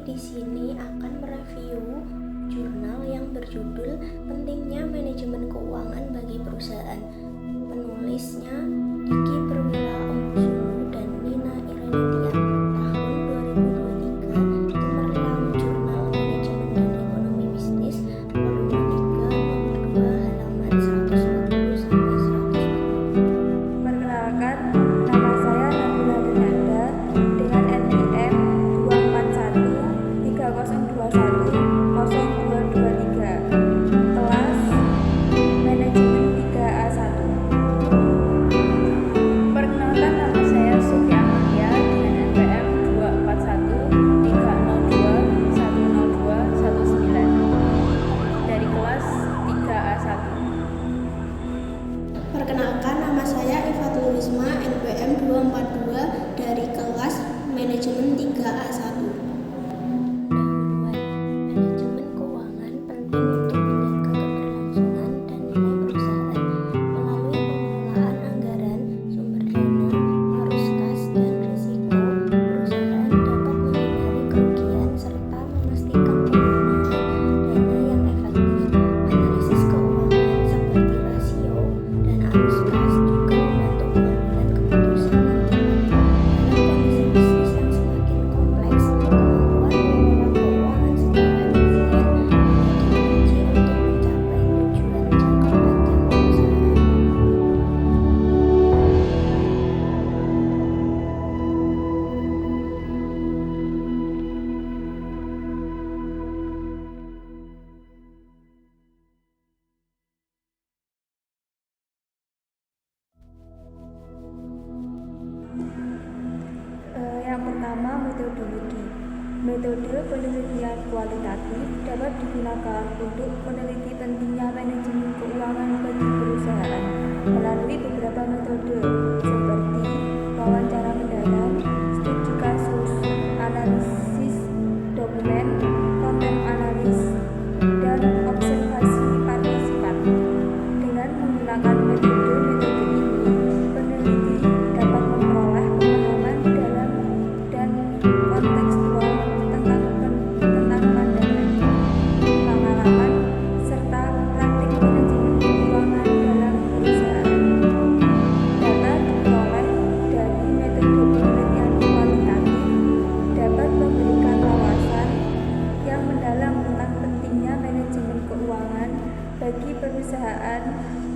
di sini akan mereview jurnal yang berjudul Pentingnya Manajemen Keuangan bagi Perusahaan. Penulisnya Diki Perwila Omsulu dan Nina Irenetia. Tahun 2023, Cemerlang Jurnal Manajemen dan Ekonomi Bisnis, volume 3, nomor 2, halaman 140 sampai 140. Perkenalkan, nama saya Nabila Denanda dengan NIM 24130210223, kelas Manajemen 3A1. Perkenalkan, nama saya Sofia Amalia dengan NPM 24130210219 dari kelas 3A1. Perkenalkan, nama saya Ifatul Risma, NPM 242 dari kelas Manajemen 3A1. Dahuluan, manajemen keuangan penting untuk menjaga keberlangsungan dan nilai perusahaan melalui pengelolaan anggaran, sumber dana, arus kas, dan risiko. Perusahaan dapat menghindari kerugian serta memastikan penggunaan dana yang efektif. Analisis keuangan seperti rasio dan arus kas juga membantu pengambilan keputusan yang tepat. Dalam kondisi bisnis yang semakin kompleks, kemampuan mengelola keuangan secara efisien menjadi kunci untuk mencapai tujuan jangka panjang perusahaan. Yang pertama, metodologi. Metode penelitian kualitatif dapat digunakan untuk meneliti pentingnya manajemen keuangan bagi perusahaan melalui beberapa metode seperti wawancara mendalam, studi kasus, analisis dokumen, konten analis, dan observasi partisipan. Dengan menggunakan metode-metode ini, peneliti dapat memperoleh pemahaman dalam dan kontekstual tentang pandangan, pengalaman, serta praktik manajemen keuangan dalam perusahaan. Data diperoleh dari metode penelitian kualitatif dapat memberikan wawasan yang mendalam tentang pentingnya manajemen keuangan bagi perusahaan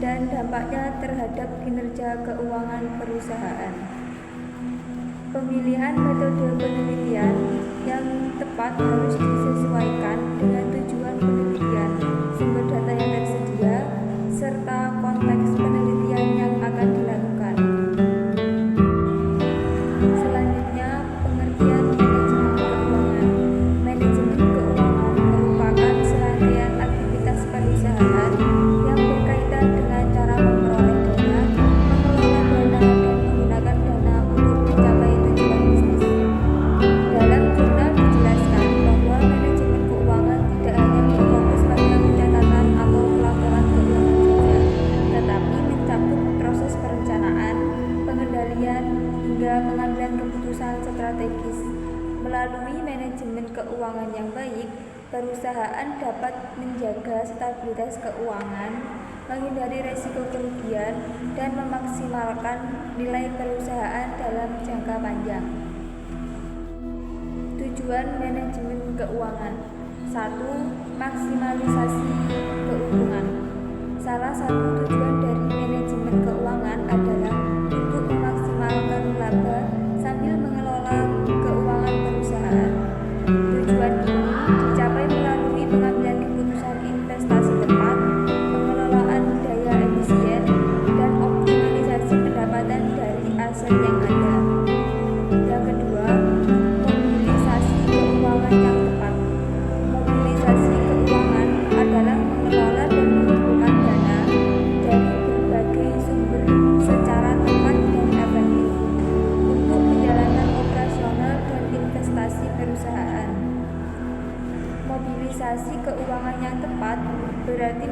dan dampaknya terhadap kinerja keuangan perusahaan. Pemilihan metode penelitian yang tepat harus disesuaikan dengan tujuan penelitian, sumber data yang tersedia, serta konteks penelitian yang akan dilakukan. Selanjutnya, pengertian manajemen keuangan. Manajemen keuangan merupakan serangkaian aktivitas perusahaan yang berkaitan dengan cara memperoleh dana, mengelola dana, dan menggunakan dana untuk mencapai tujuan bisnis. Dalam jurnal dijelaskan bahwa manajemen keuangan tidak hanya berfokus pada pencatatan atau pelaporan keuangan saja, tetapi mencakup proses perencanaan, pengendalian, hingga pengambilan keputusan strategis. Melalui manajemen keuangan yang baik, perusahaan dapat menjaga stabilitas keuangan, menghindari risiko kerugian, dan memaksimalkan nilai perusahaan dalam jangka panjang. Tujuan manajemen keuangan. 1. Maksimalisasi keuntungan. Salah satu tujuan dari manajemen keuangan adalah untuk memaksimalkan laba sambil mengelola keuangan perusahaan. Tujuan ini dicapai melalui pengambilan keputusan investasi tepat, pengelolaan daya efisien, dan optimalisasi pendapatan dari aset yang ada. Yang kedua, mobilisasi keuangan yang tepat. Mobilisasi keuangan adalah mengelola dan mengumpulkan dana dari berbagai sumber secara tepat dan efektif untuk menjalankan operasional dan investasi perusahaan. Mobilisasi keuangan yang tepat berarti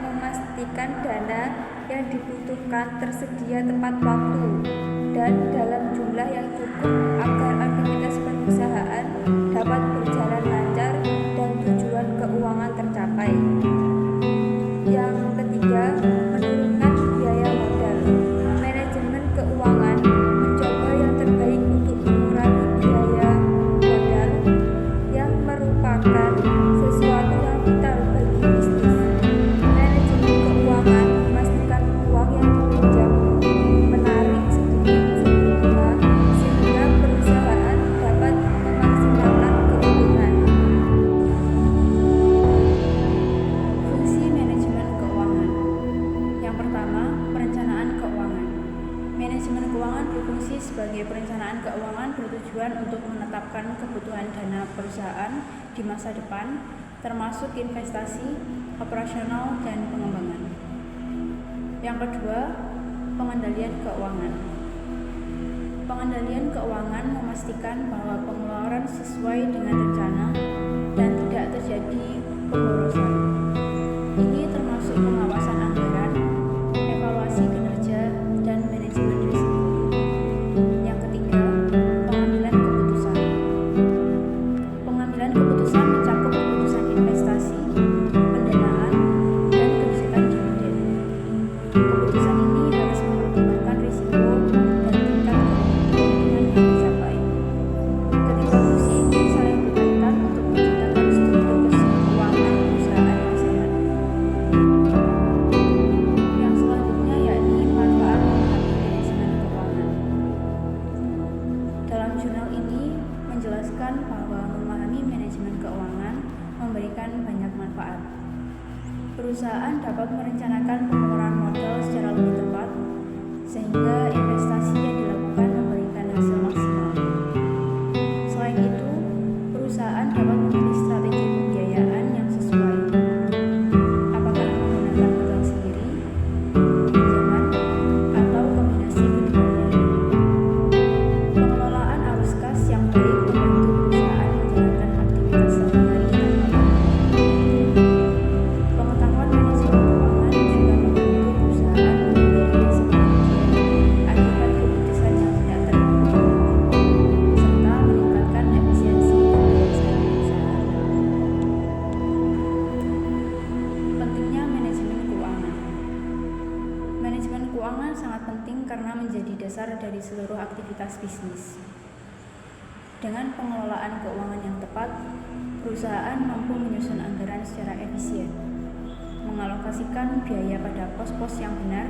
memastikan dana yang dibutuhkan tersedia tepat waktu dan dalam jumlah yang cukup agar aktivitas perusahaan dapat bertujuan untuk menetapkan kebutuhan dana perusahaan di masa depan, termasuk investasi, operasional, dan pengembangan. Yang kedua, pengendalian keuangan. Pengendalian keuangan memastikan bahwa pengeluaran sesuai dengan rencana dan tidak terjadi pemborosan. Ini termasuk pengawasan anggaran, evaluasi kinerja, dan manajemen risiko. Yang ketiga, pengambilan keputusan. Pengambilan keputusan mencakup keputusan investasi, pendanaan, dan kebijakan dividen. Keputusan ini harus mempertimbangkan risiko dan tingkat keuntungan yang dicapai. Ketiga fungsi ini saling berkaitan untuk menciptakan struktur keuangan perusahaan yang sehat. Yang selanjutnya yakni manfaat memahami manajemen keuangan. Dalam jurnal ini menjelaskan bahwa memahami manajemen keuangan memberikan banyak manfaat. Perusahaan dapat merencanakan pengeluaran modal secara lebih tepat, sehingga investasi yang dilakukan memberikan hasil maksimal. Selain itu, perusahaan dapat memilih strategi pembiayaan yang sesuai, apakah menggunakan modal sendiri, pinjaman, atau kombinasi keduanya. Pengelolaan arus kas yang baik membantu perusahaan menjalankan aktivitas sehari-hari tanpa gangguan. Pengetahuan manajemen keuangan juga membantu perusahaan menghindari risiko akibat keputusan yang tidak terukur, serta meningkatkan efisiensi dan daya saing perusahaan. Pentingnya manajemen keuangan. Manajemen keuangan sangat penting karena menjadi dasar dari seluruh aktivitas bisnis. Dengan pengelolaan keuangan yang tepat, perusahaan mampu menyusun anggaran secara efisien, mengalokasikan biaya pada pos-pos yang benar,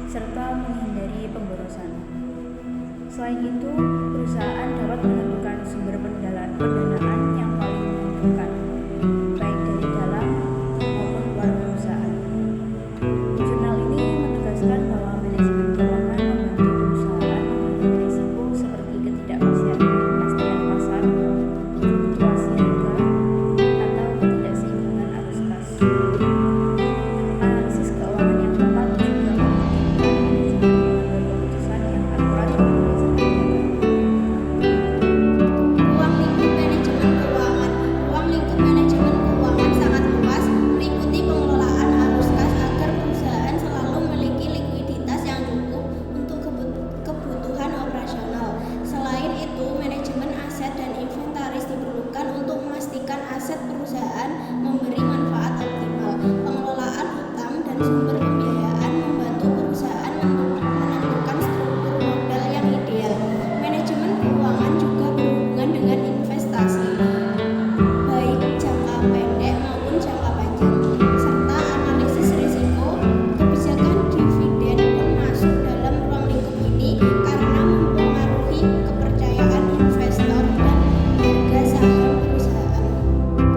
serta menghindari pemborosan. Selain itu, perusahaan dapat menentukan sumber pendanaan yang paling menguntungkan, baik dari dalam maupun luar perusahaan. Jurnal ini menegaskan bahwa manajemen keuangan membantu perusahaan menghadapi risiko seperti ketidakpastian pasar, fluktuasi harga, atau ketidakseimbangan arus kas. Analisis keuangan yang tepat juga memungkinkan manajemen mengambil keputusan yang akurat berdasarkan data. Ruang lingkup manajemen keuangan. Ruang lingkup manajemen keuangan sangat luas, meliputi pengelolaan arus kas agar perusahaan selalu memiliki likuiditas yang cukup untuk kebutuhan operasional. Selain itu, manajemen aset dan inventaris diperlukan untuk memastikan aset perusahaan memberi manfaat optimal. Pengelolaan utang dan sumber pembiayaan membantu perusahaan menentukan struktur modal yang ideal. Manajemen keuangan juga berhubungan dengan investasi, baik jangka pendek maupun jangka panjang, serta analisis risiko. Kebijakan dividen pun masuk dalam ruang lingkup ini karena mempengaruhi kepercayaan investor dan harga saham perusahaan.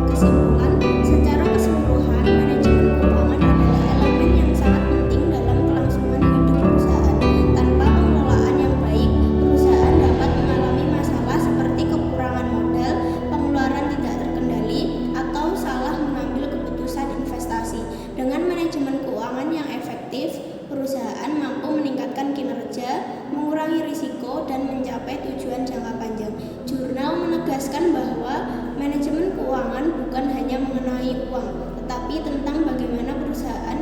Kesimpulan, secara keseluruhan, manajemen keuangan adalah elemen yang sangat penting dalam kelangsungan hidup perusahaan. Tanpa pengelolaan yang baik, perusahaan dapat mengalami masalah seperti kekurangan modal, pengeluaran tidak terkendali, atau salah mengambil keputusan investasi. Dengan manajemen keuangan yang efektif, perusahaan mampu meningkatkan kinerja, mengurangi risiko, dan mencapai tujuan jangka panjang. Jurnal menegaskan bahwa manajemen keuangan bukan hanya mengenai uang, tetapi tentang bagaimana perusahaan